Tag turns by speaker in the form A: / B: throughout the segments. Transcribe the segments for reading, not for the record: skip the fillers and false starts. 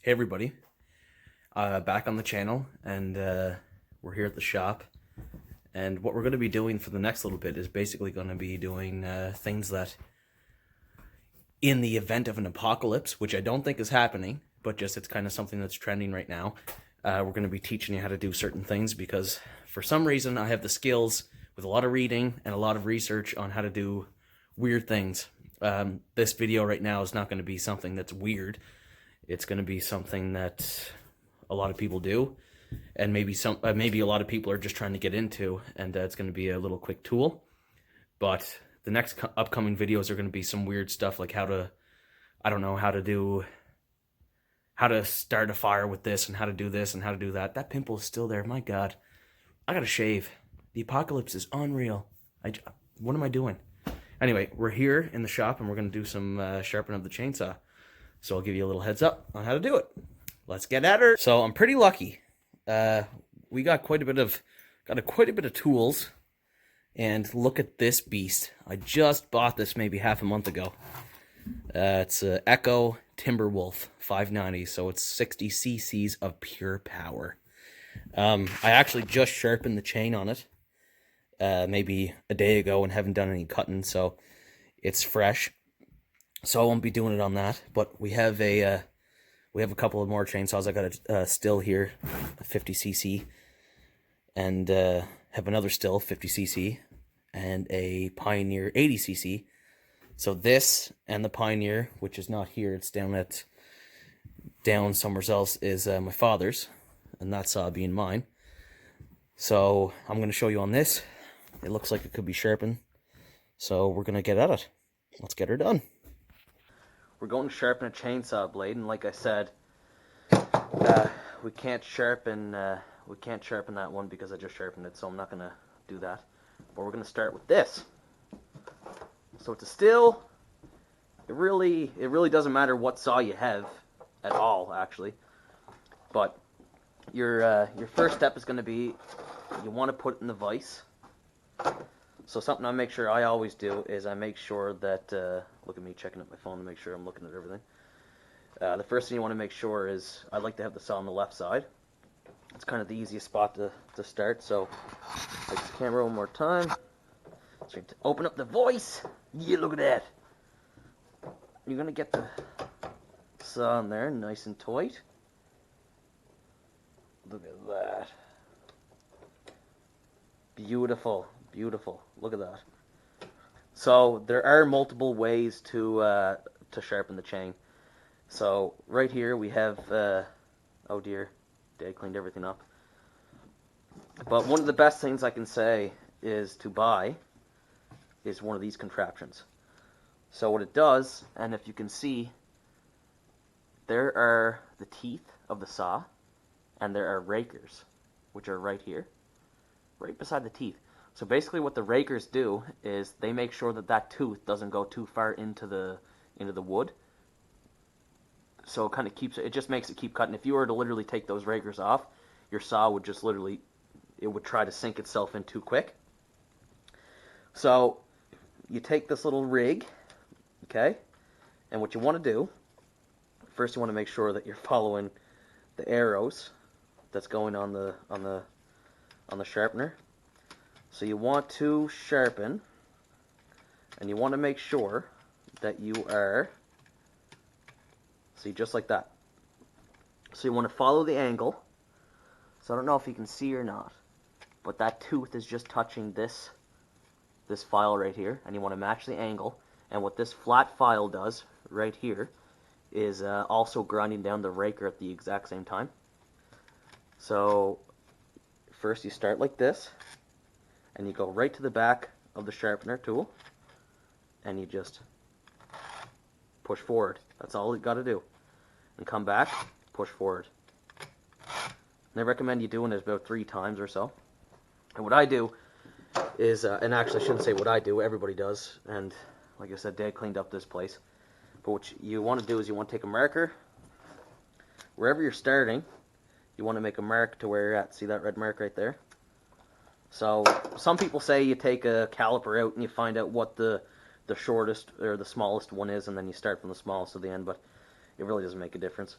A: Hey everybody, back on the channel, and we're here at the shop. And what we're going to be doing for the next little bit is basically going to be doing things that, in the event of an apocalypse, which I don't think is happening, but just it's kind of something that's trending right now, we're going to be teaching you how to do certain things because for some reason I have the skills with a lot of reading and a lot of research on how to do weird things. This video right now is not going to be something that's weird. It's going to be something that a lot of people do, and maybe a lot of people are just trying to get into, and it's going to be a little quick tool. But the next upcoming videos are going to be some weird stuff like how to start a fire with this, and how to do this, and how to do that. That pimple is still there. My God, I gotta shave. The apocalypse is unreal. What am I doing? Anyway, we're here in the shop, and we're going to do some sharpen of the chainsaw. So I'll give you a little heads up on how to do it. Let's get at her. So I'm pretty lucky. We got quite a bit of tools, and look at this beast. I just bought this maybe half a month ago. It's a Echo Timberwolf 590, so it's 60 cc's of pure power. I actually just sharpened the chain on it maybe a day ago and haven't done any cutting, so it's fresh. So I won't be doing it on that, but we have a couple of more chainsaws. I got a still here, a 50 cc, and have another still 50 cc, and a Pioneer 80 cc. So this and the Pioneer, which is not here, it's down somewhere else, is my father's, and that saw being mine. So I'm going to show you on this. It looks like it could be sharpened, so we're going to get at it. Let's get her done. We're going to sharpen a chainsaw blade, and like I said, we can't sharpen that one because I just sharpened it, so I'm not going to do that. But we're going to start with this. So it's a still. It really doesn't matter what saw you have at all, actually. But your first step is going to be, you want to put it in the vise. So something I make sure I always do is I make sure that, look at me checking at my phone to make sure I'm looking at everything. The first thing you want to make sure is, I like to have the saw on the left side. It's kind of the easiest spot to start, so take the camera one more time. So you open up the voice. Yeah, look at that. You're going to get the saw in there nice and tight. Look at that. Beautiful, beautiful. Look at that. So there are multiple ways to sharpen the chain. So right here we have, oh dear, Dad cleaned everything up. But one of the best things I can say is to buy is one of these contraptions. So what it does, and if you can see, there are the teeth of the saw, and there are rakers, which are right here, right beside the teeth. So basically what the rakers do is they make sure that that tooth doesn't go too far into the wood. So it kind of keeps it just makes it keep cutting. If you were to literally take those rakers off, your saw would just literally, it would try to sink itself in too quick. So you take this little rig, okay? And what you want to do, first you want to make sure that you're following the arrows that's going on the sharpener. So you want to sharpen, and you want to make sure that you are, see, just like that. So you want to follow the angle. So I don't know if you can see or not, but that tooth is just touching this file right here, and you want to match the angle. And what this flat file does right here is also grinding down the raker at the exact same time. So first you start like this, and you go right to the back of the sharpener tool, and you just push forward. That's all you got to do. And come back, push forward. And I recommend you doing it about 3 times or so. And what I do is, and actually I shouldn't say what I do, everybody does, and like I said, Dad cleaned up this place. But what you want to do is you want to take a marker, wherever you're starting, you want to make a mark to where you're at. See that red mark right there? So some people say you take a caliper out and you find out what the shortest or the smallest one is, and then you start from the smallest to the end, but it really doesn't make a difference.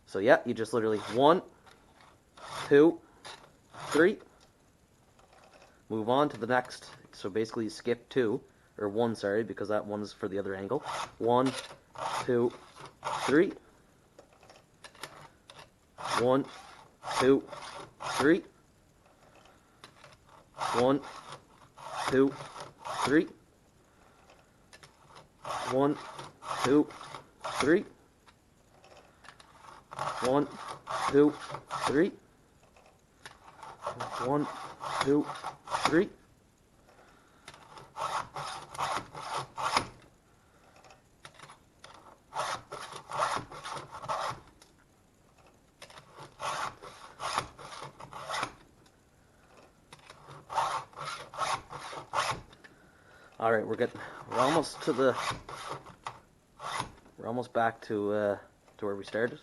A: So yeah, you just literally 1, 2, 3. Move on to the next. So basically you skip 2, or 1, sorry, because that one's for the other angle. 1, 2, 3. 1, 2, 3. 1, 2, 3. 1, 2, 3. 1, 2, 3. 1, 2, 3. All right, we're almost back to where we started.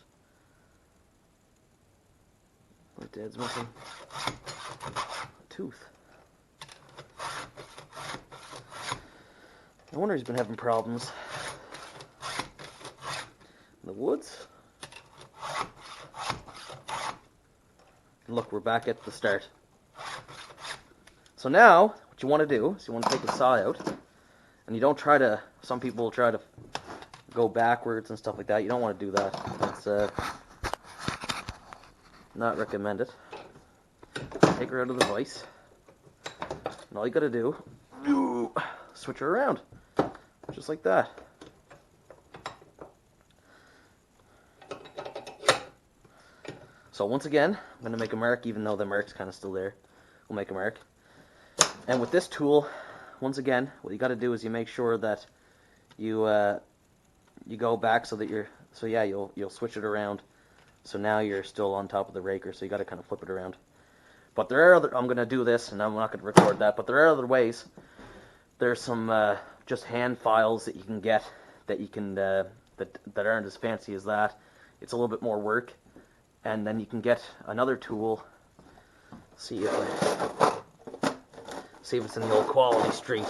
A: My dad's missing a tooth. No wonder he's been having problems in the woods. And look, we're back at the start. So now, what you want to do is you want to take the saw out, and you don't try to, some people try to go backwards and stuff like that. You don't want to do that. That's not recommended. Take her out of the vise, and all you got to do, switch her around, just like that. So once again, I'm going to make a mark, even though the mark's kind of still there. We'll make a mark. And with this tool, once again, what you got to do is you make sure that you go back so that you'll switch it around. So now you're still on top of the raker, so you got to kind of flip it around. But there are other, I'm going to do this, and I'm not going to record that, but there are other ways. There's some just hand files that you can get that you can that aren't as fancy as that. It's a little bit more work, and then you can get another tool. See if it's in the old Quality Street.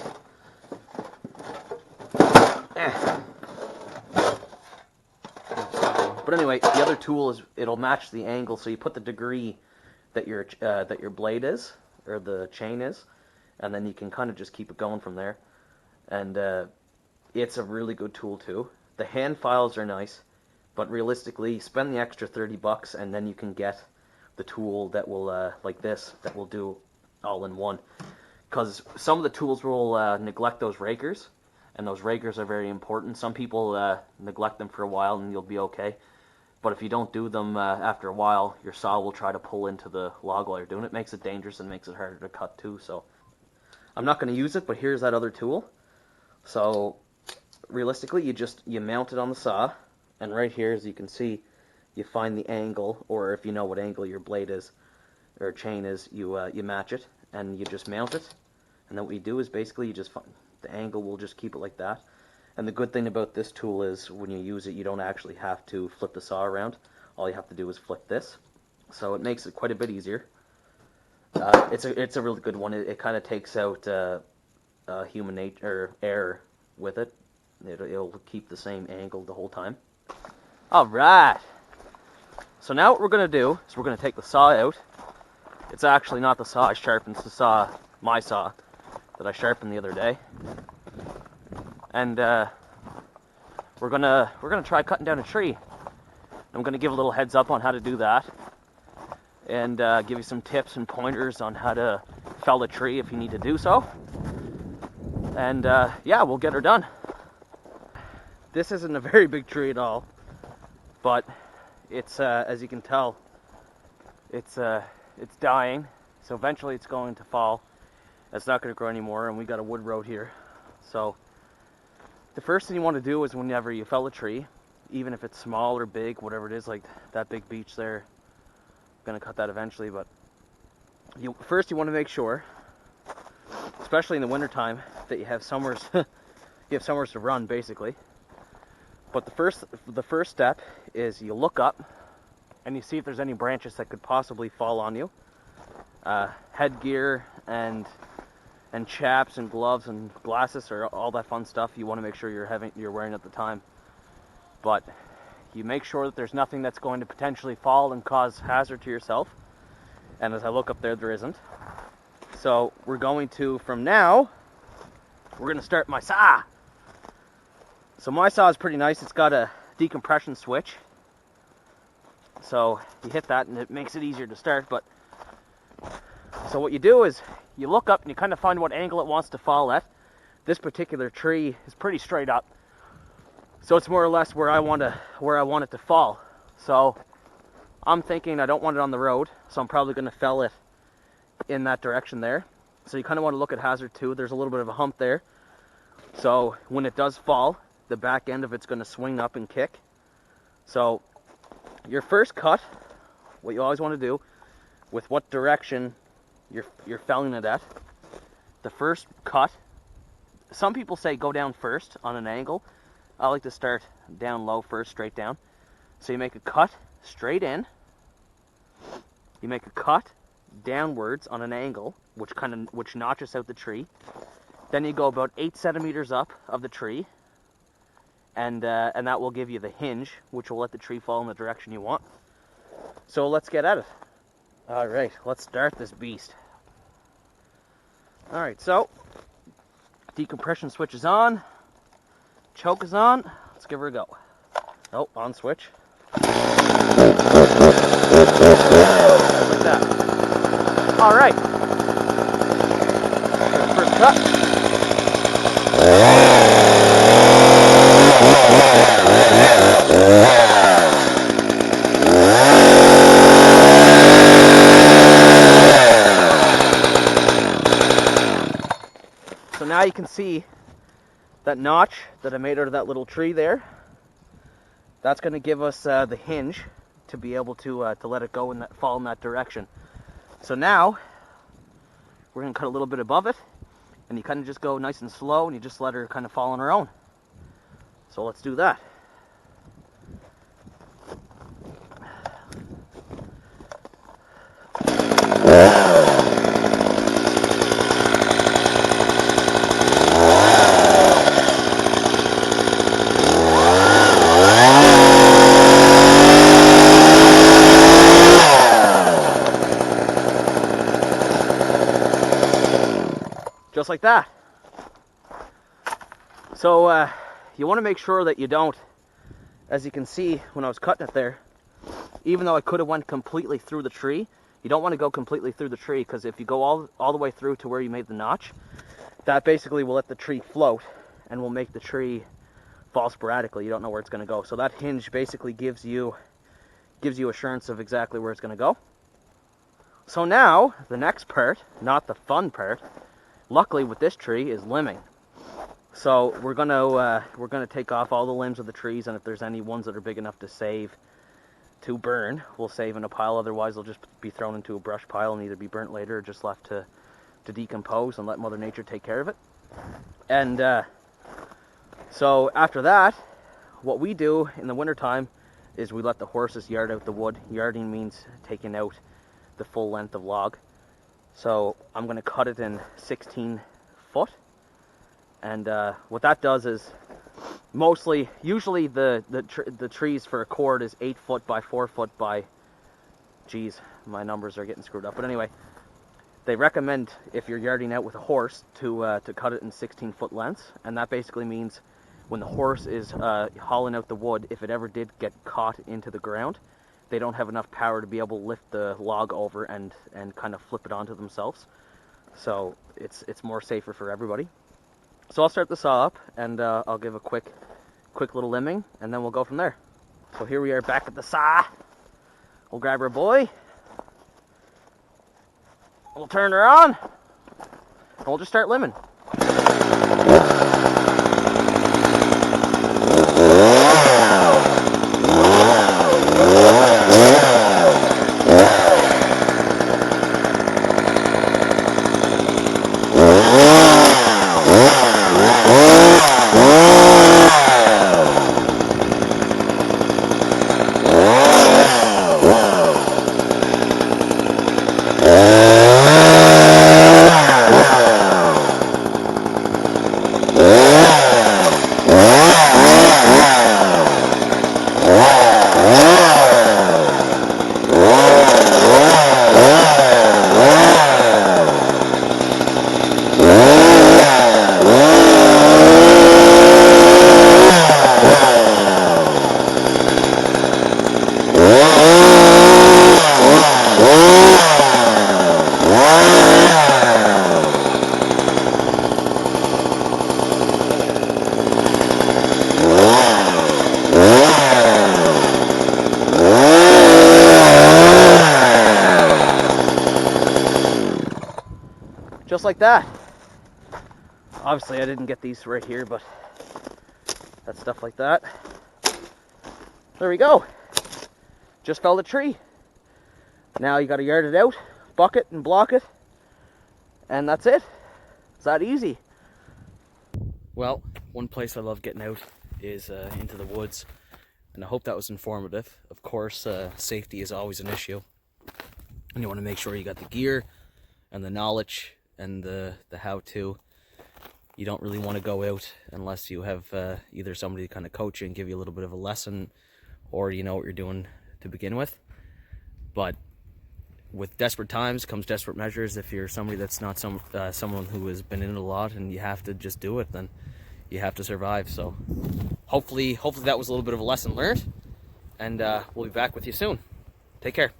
A: But anyway, the other tool is it'll match the angle, so you put the degree that your blade is, or the chain is, and then you can kind of just keep it going from there. And it's a really good tool too. The hand files are nice, but realistically, spend the extra $30 and then you can get the tool that will, like this, that will do all in one. Because some of the tools will neglect those rakers, and those rakers are very important. Some people neglect them for a while and you'll be okay. But if you don't do them after a while, your saw will try to pull into the log while you're doing it. It makes it dangerous and makes it harder to cut too. So I'm not going to use it, but here's that other tool. So realistically, you mount it on the saw, and right here, as you can see, you find the angle, or if you know what angle your blade is or chain is, you match it and you just mount it. And then what you do is basically you just find the angle will just keep it like that. And the good thing about this tool is when you use it, you don't actually have to flip the saw around. All you have to do is flip this. So it makes it quite a bit easier. It's a really good one. It kind of takes out human nature or error with it. It'll keep the same angle the whole time. All right. So now what we're going to do is we're going to take the saw out. It's actually not the saw I sharpened, it's the saw, my saw, that I sharpened the other day. And we're gonna try cutting down a tree. I'm gonna give a little heads up on how to do that, and give you some tips and pointers on how to fell a tree if you need to do so. And yeah, we'll get her done. This isn't a very big tree at all, but it's as you can tell, it's dying. So eventually it's going to fall. It's not going to grow anymore, and we got a wood road here. So the first thing you want to do is whenever you fell a tree, even if it's small or big, whatever it is, like that big beech there, I'm going to cut that eventually, but first you want to make sure, especially in the wintertime, that you have somewhere to run, basically. But the first step is you look up and you see if there's any branches that could possibly fall on you. Headgear and chaps and gloves and glasses or all that fun stuff you want to make sure you're wearing at the time. But You make sure that there's nothing that's going to potentially fall and cause hazard to yourself. And as I look up there, there isn't. So we're going to, from now, we're going to start my saw. So my saw is pretty nice. It's got a decompression switch. So you hit that and it makes it easier to start. But so what you do is you look up and you kind of find what angle it wants to fall at. This particular tree is pretty straight up. So it's more or less where I want it to fall. So I'm thinking I don't want it on the road, so I'm probably going to fell it in that direction there. So you kind of want to look at hazard too. There's a little bit of a hump there. So when it does fall, the back end of it's going to swing up and kick. So your first cut, what you always want to do, with what direction you're felling it at, the first cut, some people say go down first on an angle. I like to start down low first, straight down. So you make a cut straight in. You make a cut downwards on an angle, which notches out the tree. Then you go about 8 centimeters up of the tree, and that will give you the hinge, which will let the tree fall in the direction you want. So let's get at it. All right, let's start this beast. All right, so decompression switch is on. Choke is on. Let's give her a go. Oh, on switch. Like that. All right. First cut. So now you can see that notch that I made out of that little tree there. That's going to give us the hinge to be able to let it go and fall in that direction. So now we're going to cut a little bit above it, and you kind of just go nice and slow, and you just let her kind of fall on her own. So let's do that. Just like that. So you want to make sure that you don't, as you can see when I was cutting it there, even though I could have went completely through the tree, you don't want to go completely through the tree, because if you go all the way through to where you made the notch, that basically will let the tree float and will make the tree fall sporadically. You don't know where it's going to go. So that hinge basically gives you assurance of exactly where it's going to go. So now the next part, not the fun part, luckily with this tree, is limbing. So we're gonna take off all the limbs of the trees, and if there's any ones that are big enough to burn, we'll save in a pile. Otherwise they'll just be thrown into a brush pile and either be burnt later or just left to decompose and let Mother Nature take care of it. And so after that, what we do in the wintertime is we let the horses yard out the wood. Yarding means taking out the full length of log. So I'm going to cut it in 16 foot, and what that does is usually the trees for a cord is 8 foot by 4 foot by, geez, my numbers are getting screwed up, but anyway, they recommend if you're yarding out with a horse to cut it in 16 foot lengths, and that basically means when the horse is hauling out the wood, if it ever did get caught into the ground, they don't have enough power to be able to lift the log over and kind of flip it onto themselves. So it's more safer for everybody. So I'll start the saw up, and I'll give a quick little limbing, and then we'll go from there. So here we are back at the saw. We'll grab our boy. We'll turn her on, and we'll just start limbing. just like that. Obviously I didn't get these right here, but that's stuff like that. There we go. Just felled a tree. Now you got to yard it out, bucket and block it, and that's it. It's that easy. Well, one place I love getting out is into the woods, and I hope that was informative. Of course, safety is always an issue, and you want to make sure you got the gear and the knowledge and the how-to. You don't really want to go out unless you have either somebody to kind of coach you and give you a little bit of a lesson, or you know what you're doing to begin with. But with desperate times comes desperate measures. If you're somebody that's not someone who has been in it a lot and you have to just do it, then you have to survive. So hopefully that was a little bit of a lesson learned, and we'll be back with you soon. Take care.